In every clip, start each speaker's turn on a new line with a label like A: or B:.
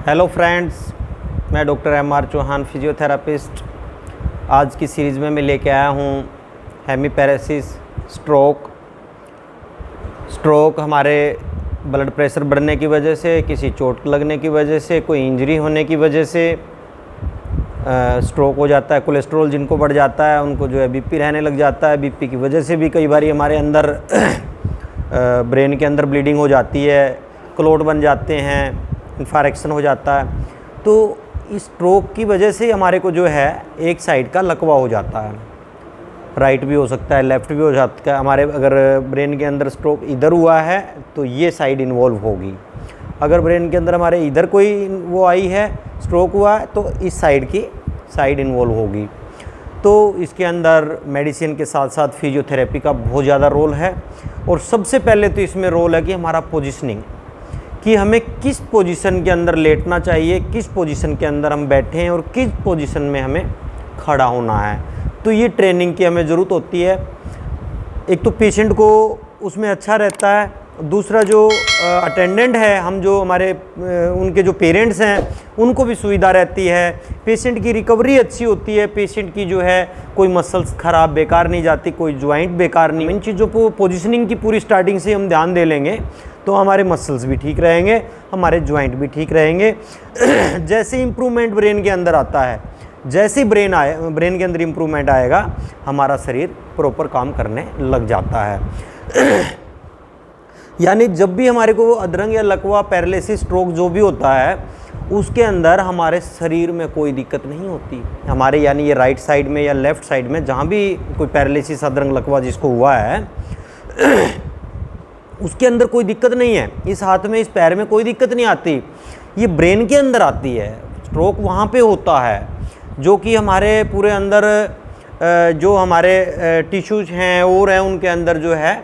A: Hello friends, मैं doctor MR. Chauhan, physiotherapist. आज की सीरीज़ में मैं लेके आया हूँ हेमीपैरेसिस, स्ट्रोक हमारे ब्लड प्रेशर बढ़ने की वजह से, किसी चोट लगने की वजह से, कोई इंजरी होने की वजह से स्ट्रोक हो जाता है। कोलेस्ट्रॉल जिनको बढ़ जाता है उनको जो है बीपी रहने लग जाता है। बीपी की वजह से भी कई बार हमारे अंदर ब्रेन के अंदर ब्लीडिंग हो जाती है, क्लॉट बन जाते हैं, इन्फेक्शन हो जाता है। तो इस स्ट्रोक की वजह से हमारे को जो है एक साइड का लकवा हो जाता है। राइट भी हो सकता है, लेफ़्ट भी हो सकता है। हमारे अगर ब्रेन के अंदर स्ट्रोक इधर हुआ है तो ये साइड इन्वॉल्व होगी। अगर ब्रेन के अंदर हमारे इधर कोई वो आई है, स्ट्रोक हुआ है, तो इस साइड की साइड इन्वॉल्व होगी। तो इसके अंदर मेडिसिन के साथ साथ फिजियोथेरेपी का बहुत ज़्यादा रोल है। और सबसे पहले तो इसमें रोल है कि हमारा पोजीशनिंग, कि हमें किस पोजीशन के अंदर लेटना चाहिए, किस पोजीशन के अंदर हम बैठे हैं और किस पोजीशन में हमें खड़ा होना है। तो ये ट्रेनिंग की हमें ज़रूरत होती है। एक तो पेशेंट को उसमें अच्छा रहता है, दूसरा जो अटेंडेंट है, हम जो हमारे उनके जो पेरेंट्स हैं उनको भी सुविधा रहती है। पेशेंट की रिकवरी अच्छी होती है, पेशेंट की जो है कोई मसल्स ख़राब बेकार नहीं जाती, कोई जॉइंट बेकार नहीं। इन चीज़ों को पोजीशनिंग की पूरी स्टार्टिंग से हम ध्यान दे लेंगे तो हमारे मसल्स भी ठीक रहेंगे, हमारे जॉइंट भी ठीक रहेंगे। जैसे इम्प्रूवमेंट ब्रेन के अंदर आता है, जैसे ब्रेन के अंदर इम्प्रूवमेंट आएगा, हमारा शरीर प्रॉपर काम करने लग जाता है। यानी जब भी हमारे को अधरंग या लकवा, पैरालिसिस, स्ट्रोक जो भी होता है, उसके अंदर हमारे शरीर में कोई दिक्कत नहीं होती। हमारे यानी ये राइट साइड में या लेफ़्ट साइड में जहाँ भी कोई पैरालिसिस, अधरंग, लकवा जिसको हुआ है, उसके अंदर कोई दिक्कत नहीं है। इस हाथ में, इस पैर में कोई दिक्कत नहीं आती। ये ब्रेन के अंदर आती है। स्ट्रोक वहाँ पे होता है जो कि हमारे पूरे अंदर जो हमारे टिश्यूज हैं और हैं, उनके अंदर जो है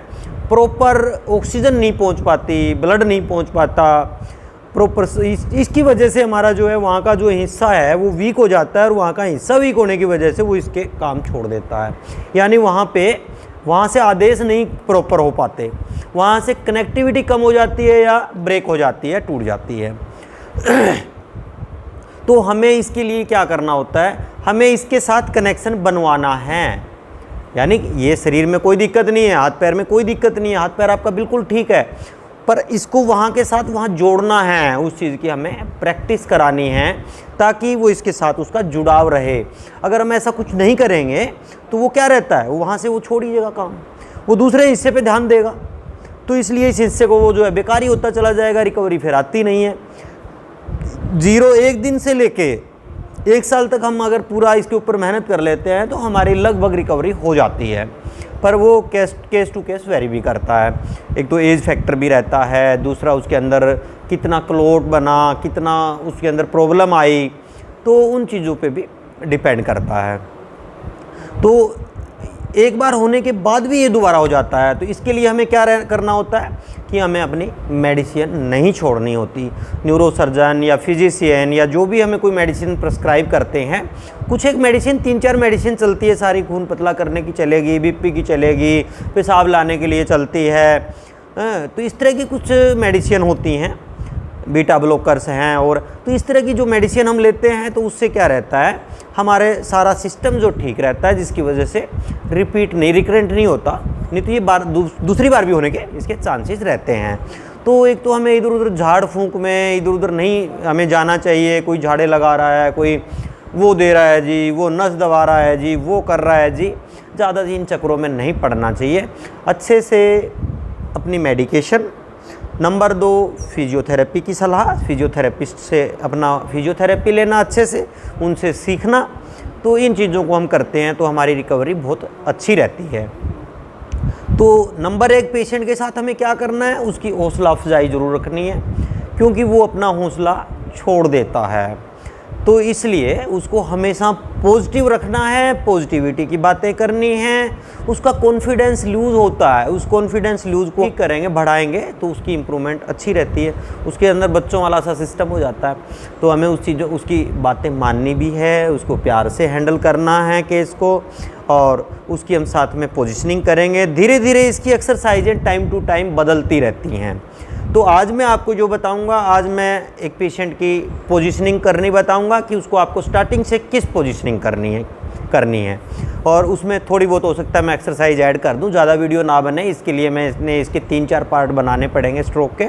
A: प्रॉपर ऑक्सीजन नहीं पहुँच पाती, ब्लड नहीं पहुँच पाता प्रॉपर। इसकी वजह से हमारा जो है वहाँ का जो हिस्सा है वो वीक हो जाता है, और वहाँ का हिस्सा वीक होने की वजह से वो इसके काम छोड़ देता है। यानी वहाँ से आदेश नहीं प्रॉपर हो पाते, वहाँ से कनेक्टिविटी कम हो जाती है या ब्रेक हो जाती है, टूट जाती है। तो हमें इसके लिए क्या करना होता है, हमें इसके साथ कनेक्शन बनवाना है। यानी ये शरीर में कोई दिक्कत नहीं है, हाथ पैर में कोई दिक्कत नहीं है, हाथ पैर आपका बिल्कुल ठीक है, पर इसको वहाँ के साथ वहाँ जोड़ना है। उस चीज़ की हमें प्रैक्टिस करानी है ताकि वो इसके साथ उसका जुड़ाव रहे। अगर हम ऐसा कुछ नहीं करेंगे तो वो क्या रहता है, वो वहाँ से वो छोड़ दीजिएगा काम, वो दूसरे हिस्से पे ध्यान देगा। तो इसलिए इस हिस्से को वो जो है बेकार ही होता चला जाएगा, रिकवरी फिर आती नहीं है। 1 दिन से लेके 1 साल तक हम अगर पूरा इसके ऊपर मेहनत कर लेते हैं तो हमारी लगभग रिकवरी हो जाती है। पर वो केस टू केस वेरी भी करता है। एक तो एज फैक्टर भी रहता है, दूसरा उसके अंदर कितना क्लॉट बना, कितना उसके अंदर प्रॉब्लम आई, तो उन चीज़ों पे भी डिपेंड करता है। तो एक बार होने के बाद भी ये दोबारा हो जाता है, तो इसके लिए हमें क्या करना होता है कि हमें अपनी मेडिसिन नहीं छोड़नी होती। न्यूरोसर्जन या फिजिशियन या जो भी हमें कोई मेडिसिन प्रेस्क्राइब करते हैं, कुछ एक मेडिसिन, 3-4 मेडिसिन चलती है सारी, खून पतला करने की चलेगी, बीपी की चलेगी, पेशाब लाने के लिए चलती है। तो इस तरह की कुछ मेडिसिन होती हैं, बीटा ब्लॉकर्स हैं। और तो इस तरह की जो मेडिसिन हम लेते हैं तो उससे क्या रहता है, हमारे सारा सिस्टम जो ठीक रहता है, जिसकी वजह से रिकरेंट नहीं होता। नहीं तो ये दूसरी बार भी होने के इसके चांसेस रहते हैं। तो एक तो हमें इधर उधर झाड़ फूंक में इधर उधर नहीं हमें जाना चाहिए। कोई झाड़े लगा रहा है, कोई वो दे रहा है जी, वो नस दबा रहा है जी, वो कर रहा है जी, ज़्यादा इन चक्रों में नहीं पड़ना चाहिए। अच्छे से अपनी मेडिकेशन। नंबर 2, फिजियोथेरेपी की सलाह, फिजियोथेरेपिस्ट से अपना फिजियोथेरेपी लेना, अच्छे से उनसे सीखना। तो इन चीज़ों को हम करते हैं तो हमारी रिकवरी बहुत अच्छी रहती है। तो नंबर 1, पेशेंट के साथ हमें क्या करना है, उसकी हौसला अफजाई ज़रूर रखनी है, क्योंकि वो अपना हौसला छोड़ देता है। तो इसलिए उसको हमेशा पॉजिटिव रखना है, पॉजिटिविटी की बातें करनी हैं। उसका कॉन्फिडेंस लूज़ होता है, उस कॉन्फिडेंस लूज़ को करेंगे, बढ़ाएंगे तो उसकी इम्प्रूवमेंट अच्छी रहती है। उसके अंदर बच्चों वाला सा सिस्टम हो जाता है। तो हमें उसकी बातें माननी भी है, उसको प्यार से हैंडल करना है केस को, और उसकी हम साथ में पोजीशनिंग करेंगे। धीरे धीरे इसकी एक्सरसाइजें टाइम टू टाइम बदलती रहती हैं। तो आज मैं आपको जो बताऊंगा, आज मैं एक पेशेंट की पोजीशनिंग करनी बताऊंगा कि उसको आपको स्टार्टिंग से किस पोजीशनिंग करनी है और उसमें थोड़ी बहुत हो सकता है मैं एक्सरसाइज ऐड कर दूं, ज़्यादा वीडियो ना बने इसके लिए मैं इसके 3-4 पार्ट बनाने पड़ेंगे स्ट्रोक के,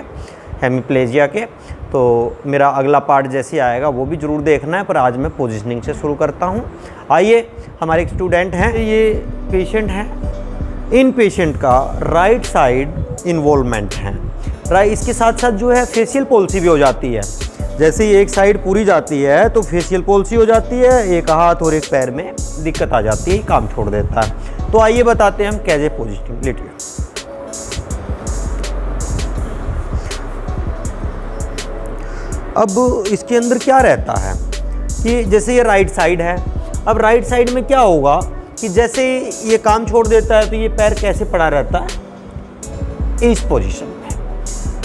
A: हेमिप्लेजिया के। तो मेरा अगला पार्ट जैसे आएगा वो भी ज़रूर देखना है, पर आज मैं पोजीशनिंग से शुरू करता हूँ। आइए, हमारे एक स्टूडेंट हैं, ये पेशेंट हैं, इन पेशेंट का राइट साइड इन्वॉल्वमेंट है, राइट। इसके साथ साथ जो है फेशियल पॉल्सी भी हो जाती है, जैसे ही एक साइड पूरी जाती है तो फेशियल पॉल्सी हो जाती है, एक हाथ और एक पैर में दिक्कत आ जाती है, काम छोड़ देता है। तो आइए बताते हैं हम कैसे पोजीशनिंग। लेटिए, अब इसके अंदर क्या रहता है कि जैसे ये राइट साइड है, अब राइट साइड में क्या होगा कि जैसे ये काम छोड़ देता है तो ये पैर कैसे पड़ा रहता है, इस पोजीशन में।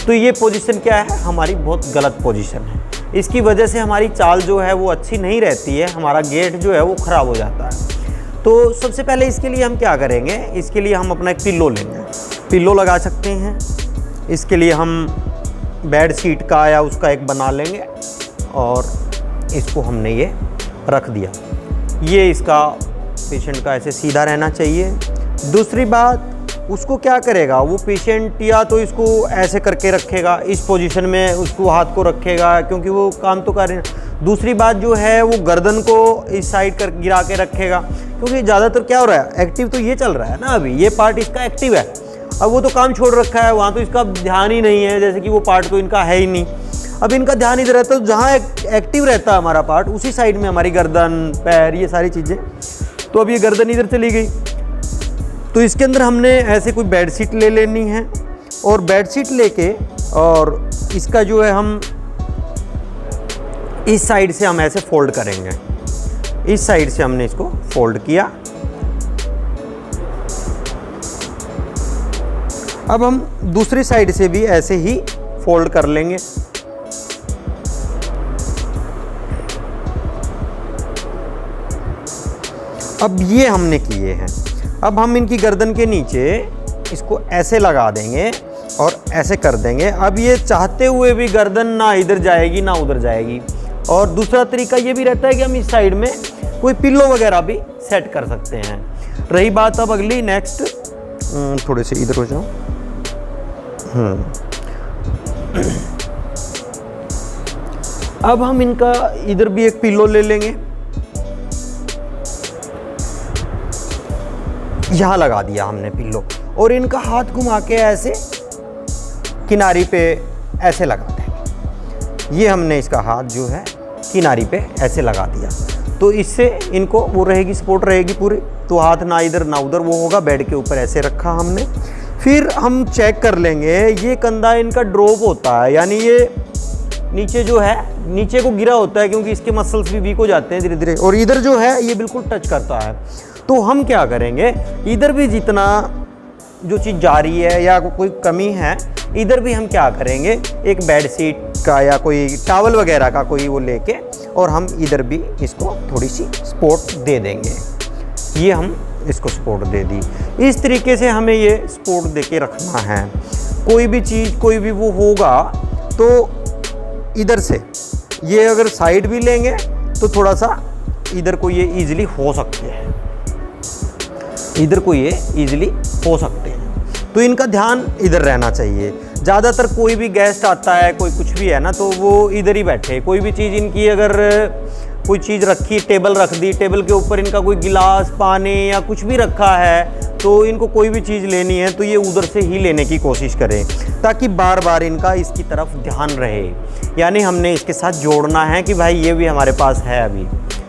A: तो ये पोजीशन क्या है, हमारी बहुत गलत पोजीशन है। इसकी वजह से हमारी चाल जो है वो अच्छी नहीं रहती है, हमारा गेट जो है वो ख़राब हो जाता है। तो सबसे पहले इसके लिए हम क्या करेंगे, इसके लिए हम अपना एक पिल्लो लेंगे, पिल्लो लगा सकते हैं। इसके लिए हम बेड शीट का या उसका एक बना लेंगे और इसको हमने ये रख दिया। ये इसका पेशेंट का ऐसे सीधा रहना चाहिए। दूसरी बात, उसको क्या करेगा वो पेशेंट, या तो इसको ऐसे करके रखेगा, इस पोजीशन में उसको हाथ को रखेगा क्योंकि वो काम तो कर रहे हैं। दूसरी बात जो है वो गर्दन को इस साइड कर गिरा के रखेगा, क्योंकि ज़्यादातर क्या हो रहा है, एक्टिव तो ये चल रहा है ना, अभी ये पार्ट इसका एक्टिव है। अब वो तो काम छोड़ रखा है, वहाँ तो इसका ध्यान ही नहीं है, जैसे कि वो पार्ट तो इनका है ही नहीं। अब इनका ध्यान इधर रहता है, तो जहाँ एक्टिव रहता है हमारा पार्ट उसी साइड में हमारी गर्दन, पैर, ये सारी चीज़ें। तो अब ये गर्दन इधर चली गई, तो इसके अंदर हमने ऐसे कोई बेड शीट ले लेनी है और बेड शीट लेके और इसका जो है हम इस साइड से हम ऐसे फोल्ड करेंगे। इस साइड से हमने इसको फोल्ड किया। अब हम दूसरी साइड से भी ऐसे ही फोल्ड कर लेंगे। अब ये हमने किए हैं। अब हम इनकी गर्दन के नीचे इसको ऐसे लगा देंगे और ऐसे कर देंगे। अब ये चाहते हुए भी गर्दन ना इधर जाएगी ना उधर जाएगी। और दूसरा तरीका ये भी रहता है कि हम इस साइड में कोई पिल्लो वगैरह भी सेट कर सकते हैं। रही बात अब अगली नेक्स्ट, थोड़े से इधर हो जाओ। अब हम इनका इधर भी एक पिल्लो ले लेंगे, यहाँ लगा दिया हमने पिल्लो, और इनका हाथ घुमा के ऐसे किनारी पे ऐसे लगा देंगे। ये हमने इसका हाथ जो है किनारी पे ऐसे लगा दिया, तो इससे इनको वो रहेगी, सपोर्ट रहेगी पूरी। तो हाथ ना इधर ना उधर वो होगा, बेड के ऊपर ऐसे रखा हमने। फिर हम चेक कर लेंगे, ये कंधा इनका ड्रॉप होता है, यानी ये नीचे जो है नीचे को गिरा होता है, क्योंकि इसके मसल्स भी वीक हो जाते हैं धीरे धीरे। और इधर जो है ये बिल्कुल टच करता है। तो हम क्या करेंगे, इधर भी जितना जो चीज़ जा रही है या कोई कमी है, इधर भी हम क्या करेंगे, एक बेड शीट का या कोई टॉवल वगैरह का कोई वो लेके और हम इधर भी इसको थोड़ी सी सपोर्ट दे देंगे। ये हम इसको सपोर्ट दे दी। इस तरीके से हमें ये सपोर्ट दे के रखना है। कोई भी चीज़ कोई भी वो होगा तो इधर से ये अगर साइड भी लेंगे तो थोड़ा सा इधर को ये ईजिली हो सकते हैं, इधर को ये ईजिली हो सकते हैं। तो इनका ध्यान इधर रहना चाहिए। ज़्यादातर कोई भी गेस्ट आता है, कोई कुछ भी है ना, तो वो इधर ही बैठे। कोई भी चीज़ इनकी अगर कोई चीज़ रखी, टेबल रख दी, टेबल के ऊपर इनका कोई गिलास, पानी या कुछ भी रखा है, तो इनको कोई भी चीज़ लेनी है तो ये उधर से ही लेने की कोशिश करें, ताकि बार बार इनका इसकी तरफ ध्यान रहे। यानी हमने इसके साथ जोड़ना है कि भाई ये भी हमारे पास है अभी,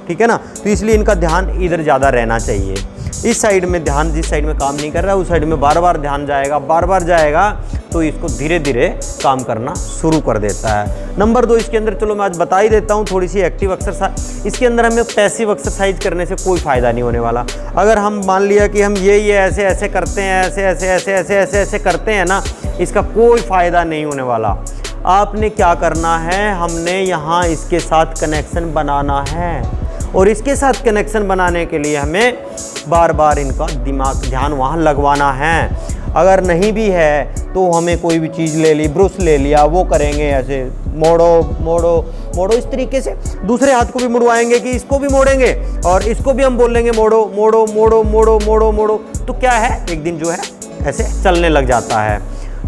A: ठीक है ना। तो इसलिए इनका ध्यान इधर ज़्यादा रहना चाहिए। इस साइड में ध्यान, जिस साइड में काम नहीं कर रहा है उस साइड में बार बार ध्यान जाएगा, बार बार जाएगा, तो इसको धीरे धीरे काम करना शुरू कर देता है। नंबर 2, इसके अंदर चलो मैं आज बता ही देता हूँ थोड़ी सी एक्टिव एक्सरसाइज। इसके अंदर हमें पैसिव एक्सरसाइज करने से कोई फ़ायदा नहीं होने वाला। अगर हम मान लिया कि हम ये ऐसे ऐसे करते हैं, ऐसे ऐसे ऐसे ऐसे ऐसे ऐसे करते हैं ना, इसका कोई फ़ायदा नहीं होने वाला। आपने क्या करना है, हमने यहाँ इसके साथ कनेक्शन बनाना है और इसके साथ कनेक्शन बनाने के लिए हमें बार बार इनका ध्यान वहाँ लगवाना है। अगर नहीं भी है तो हमें कोई भी चीज़ ले ली, ब्रश ले लिया, वो करेंगे ऐसे मोड़ो मोड़ो मोड़ो, इस तरीके से दूसरे हाथ को भी मुड़वाएंगे कि इसको भी मोड़ेंगे और इसको भी हम बोलेंगे मोड़ो मोड़ो मोड़ो मोड़ो मोड़ो मोड़ो। तो क्या है, एक दिन जो है ऐसे चलने लग जाता है।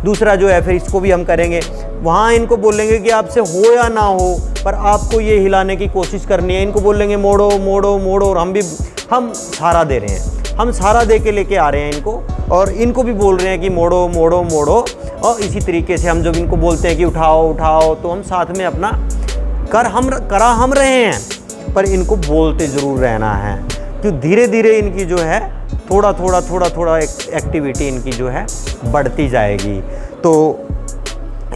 A: दूसरा जो है फिर इसको भी हम करेंगे, वहाँ इनको बोलेंगे कि आपसे हो या ना हो पर आपको ये हिलाने की कोशिश करनी है। इनको बोलेंगे मोड़ो मोड़ो मोड़ो, और हम सहारा दे रहे हैं, हम सहारा दे के लेके आ रहे हैं इनको, और इनको भी बोल रहे हैं कि मोड़ो मोड़ो मोड़ो। और इसी तरीके से हम जब इनको बोलते हैं कि उठाओ उठाओ, तो हम साथ में अपना करा हम रहे हैं, पर इनको बोलते ज़रूर रहना है। तो धीरे धीरे इनकी जो है थोड़ा थोड़ा एक्टिविटी इनकी जो है बढ़ती जाएगी। तो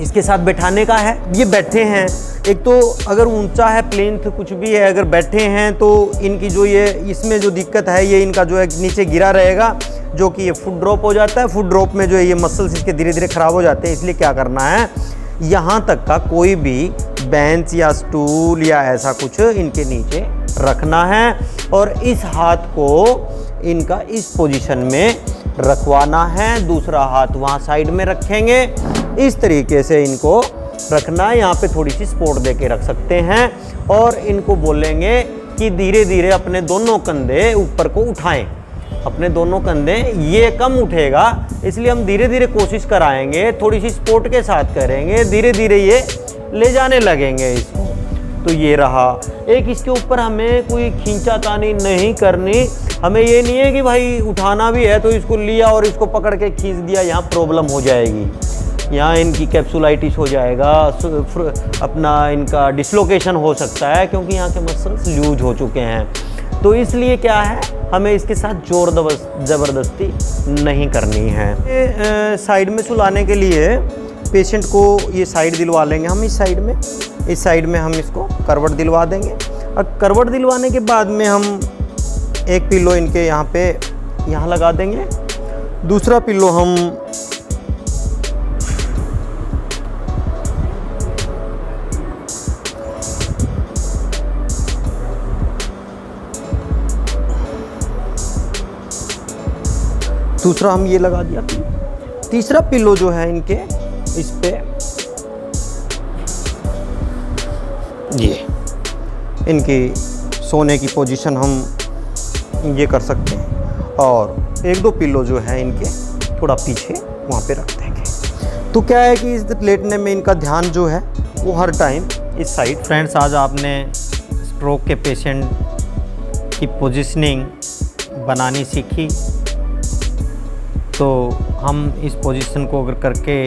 A: इसके साथ बैठाने का है, ये बैठे हैं, एक तो अगर ऊंचा है, प्लेन्थ कुछ भी है, अगर बैठे हैं तो इनकी जो ये इसमें जो दिक्कत है, ये इनका जो है नीचे गिरा रहेगा, जो कि ये फुट ड्रॉप हो जाता है। फुट ड्रॉप में जो है ये मसल्स इसके धीरे धीरे ख़राब हो जाते हैं। इसलिए क्या करना है, यहाँ तक का कोई भी बेंच या स्टूल या ऐसा कुछ इनके नीचे रखना है, और इस हाथ को इनका इस पोजीशन में रखवाना है, दूसरा हाथ वहाँ साइड में रखेंगे। इस तरीके से इनको रखना है। यहाँ पे थोड़ी सी सपोर्ट दे के रख सकते हैं, और इनको बोलेंगे कि धीरे धीरे अपने दोनों कंधे ऊपर को उठाएं। अपने दोनों कंधे, ये कम उठेगा इसलिए हम धीरे धीरे कोशिश कराएंगे, थोड़ी सी सपोर्ट के साथ करेंगे, धीरे धीरे ये ले जाने लगेंगे इसको। तो ये रहा एक, इसके ऊपर हमें कोई खींचातानी नहीं करनी। हमें ये नहीं है कि भाई उठाना भी है तो इसको लिया और इसको पकड़ के खींच दिया, यहाँ प्रॉब्लम हो जाएगी, यहाँ इनकी कैप्सुलाइटिस हो जाएगा, अपना इनका डिसलोकेशन हो सकता है, क्योंकि यहाँ के मसल्स लूज हो चुके हैं। तो इसलिए क्या है, हमें इसके साथ जोर ज़बरदस्ती नहीं करनी है। साइड में सुलाने के लिए पेशेंट को ये साइड दिलवा लेंगे हम, इस साइड में हम इसको करवट दिलवा देंगे। और करवट दिलवाने के बाद में हम एक पिल्लो इनके यहाँ लगा देंगे, दूसरा पिल्लो हम ये लगा दिया। तीसरा पिल्लो जो है इनके इस पे ये इनकी सोने की पोजीशन हम ये कर सकते हैं, और एक दो पिल्लो जो है इनके थोड़ा पीछे वहाँ पे रख देंगे। तो क्या है कि इस लेटने में इनका ध्यान जो है वो हर टाइम इस साइड। फ्रेंड्स, आज आपने स्ट्रोक के पेशेंट की पोजीशनिंग बनानी सीखी, तो हम इस पोजीशन को अगर करके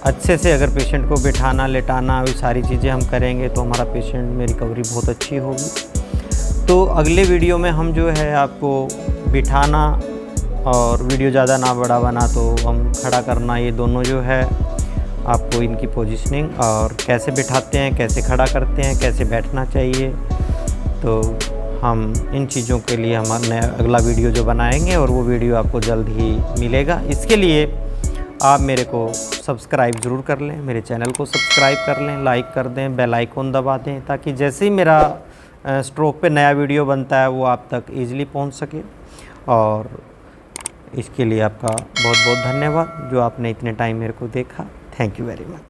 A: अच्छे से अगर पेशेंट को बिठाना लेटाना ये सारी चीज़ें हम करेंगे तो हमारा पेशेंट में रिकवरी बहुत अच्छी होगी। तो अगले वीडियो में हम जो है आपको बिठाना, और वीडियो ज़्यादा ना बड़ा बना तो हम खड़ा करना, ये दोनों जो है आपको इनकी पोजीशनिंग और कैसे बिठाते हैं, कैसे खड़ा करते हैं, कैसे बैठना चाहिए, तो हम इन चीज़ों के लिए हमारा अगला वीडियो जो बनाएंगे, और वो वीडियो आपको जल्द ही मिलेगा। इसके लिए आप मेरे को सब्सक्राइब ज़रूर कर लें, मेरे चैनल को सब्सक्राइब कर लें, लाइक कर दें, बेल आइकॉन दबा दें, ताकि जैसे ही मेरा स्ट्रोक पे नया वीडियो बनता है वो आप तक ईज़िली पहुंच सके। और इसके लिए आपका बहुत बहुत धन्यवाद जो आपने इतने टाइम मेरे को देखा। Thank you very much.